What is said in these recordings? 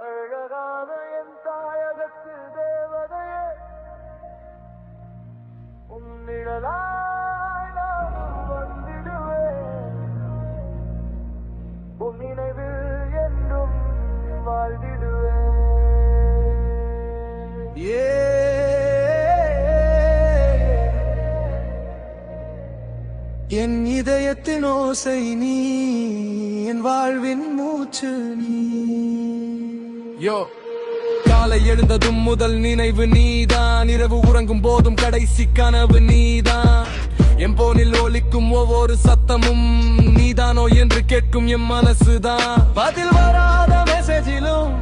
அழகான என் தாயகத்து தேவதையே, உன்னிழலாய் நானும் வந்திடுவேன், உன் நினைவில் என்றும் வாழ்ந்திடுவேன். என் இதயத்தின் ஓசை நீ, என் வாழ்வின் மூச்சு நீ. யோ, காலை எழுந்ததும் முதல் நினைவு நீதான், இரவு உறங்கும் போதும் கடைசி கனவு நீதான். என் போனில் ஒலிக்கும் ஒவ்வொரு சத்தமும் நீதானோ என்று கேட்கும் என் மனசுதான். பதில் வராத மெசேஜிலும்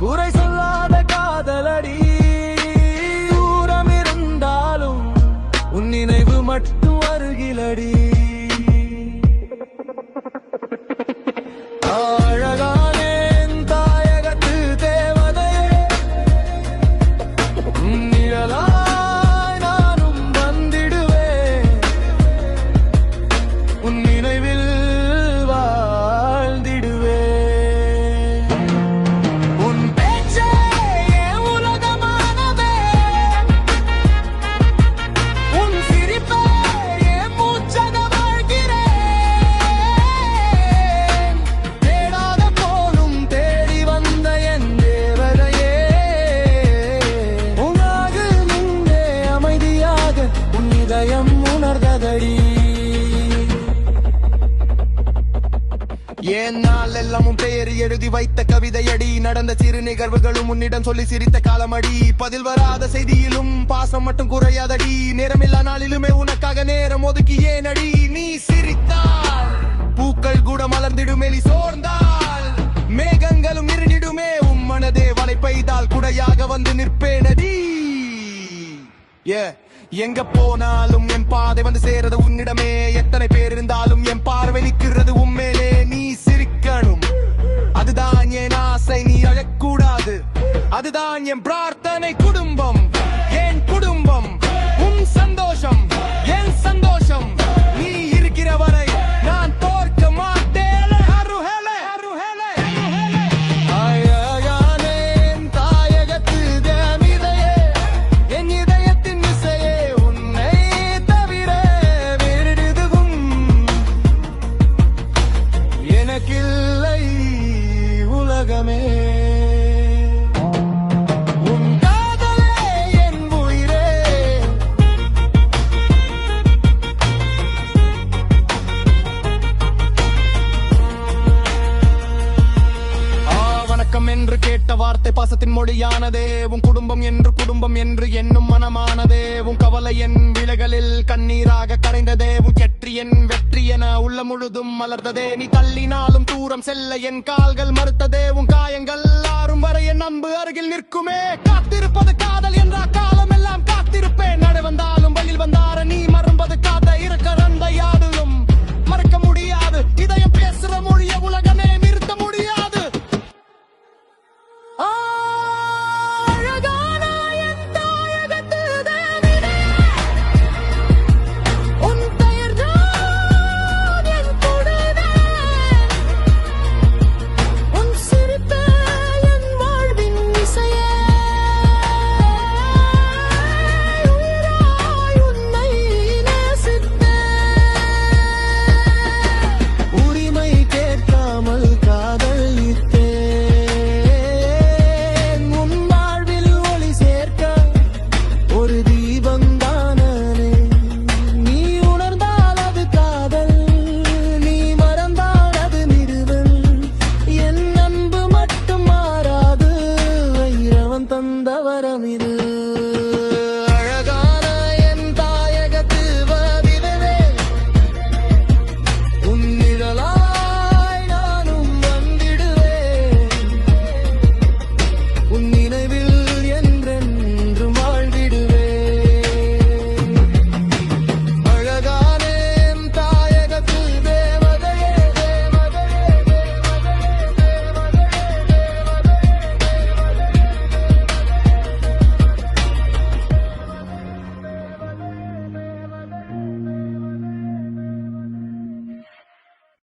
குறை சொல்லாத காதலடி, தூரம் இருந்தாலும் உன் நினைவு மட்டும் அருகிலடி. அழகான என் தாயகத்து தேவதையே, உன் நிழலாய் நானும் வந்திடுவேன், உன் நினைவில் வாழ்ந்திடுவேன். உன் பேச்சே என் உலகமானதே, உன் சிரிப்பே என் மூச்சாக வாழ்கிறேன். தேடாத போலும் தேடி வந்த என் தேவதையே, உனது முன்னே அமைதியாக உன் இதயம் உணர்ந்ததடி. ஏன் நாள் எல்லாமும் பெயர் எழுதி வைத்த கவிதையடி, நடந்த சிறு நிகழ்வுகளும் உன்னிடம் சொல்லி சிரித்த காலமடி. பதில் வராத செய்தியிலும் பாசம் மட்டும் குறையாதடி, நேரமில்லா நாளிலுமே உனக்காக நேரம் ஒதுக்கி ஏனடி. நீ சிரித்தால் பூக்கள் கூட மலர்ந்திடும், எலி சோர்ந்தால் மேகங்களும் இருண்டிடுமே, உன் மனதே வலை பெய்தால் குடையாக வந்து நிற்பேனடி. எங்க போனாலும் என் பாதை வந்து சேரது உன்னிடமே, எத்தனை பேர் இருந்தாலும் என் பார்வை நிற்கிறது உண்மையிலே. நீ சிரிக்கணும், அதுதான் என் ஆசை, நீ அழக்கூடாது, அதுதான் என் பிரார்த்தனை. குடும்பம் என் குடும்பம், உன் சந்தோஷம் என் சந்தோஷம், நீ இருக்கிற வரை நான் தோற்க மாட்டேன். அழகான என் தாயகத்து தேவதையே, என் இதயத்தின் இசையே, உன்னை தவிர வேறெதுவும் எனக்கில்லை உலகமே. உன் காதலே என் உயிரே, வணக்கம் என்று கேட்ட வார்த்தை பாசத்தின் மொழியானதே, உன் குடும்பம் என்று என்னும் மனமானதே. உன் கவலை என் விலைகளில் கண்ணீராக கரைந்ததே, உன் வெற்றி என உள்ள முழுதும் மலர்ந்ததே. நீ தள்ளினாலும் தூரம் செல்ல என் கால்கள் மறுத்ததே, உன் காயங்கள் ஆறும் வரை என் அன்பு அருகில் நிற்குமே. காத்திருப்பது காதல் என்றா காலம் எல்லாம் காத்திருப்பேன், நடை வந்தாலும் வழியில் வந்தார நீ மறப்பது காதல்.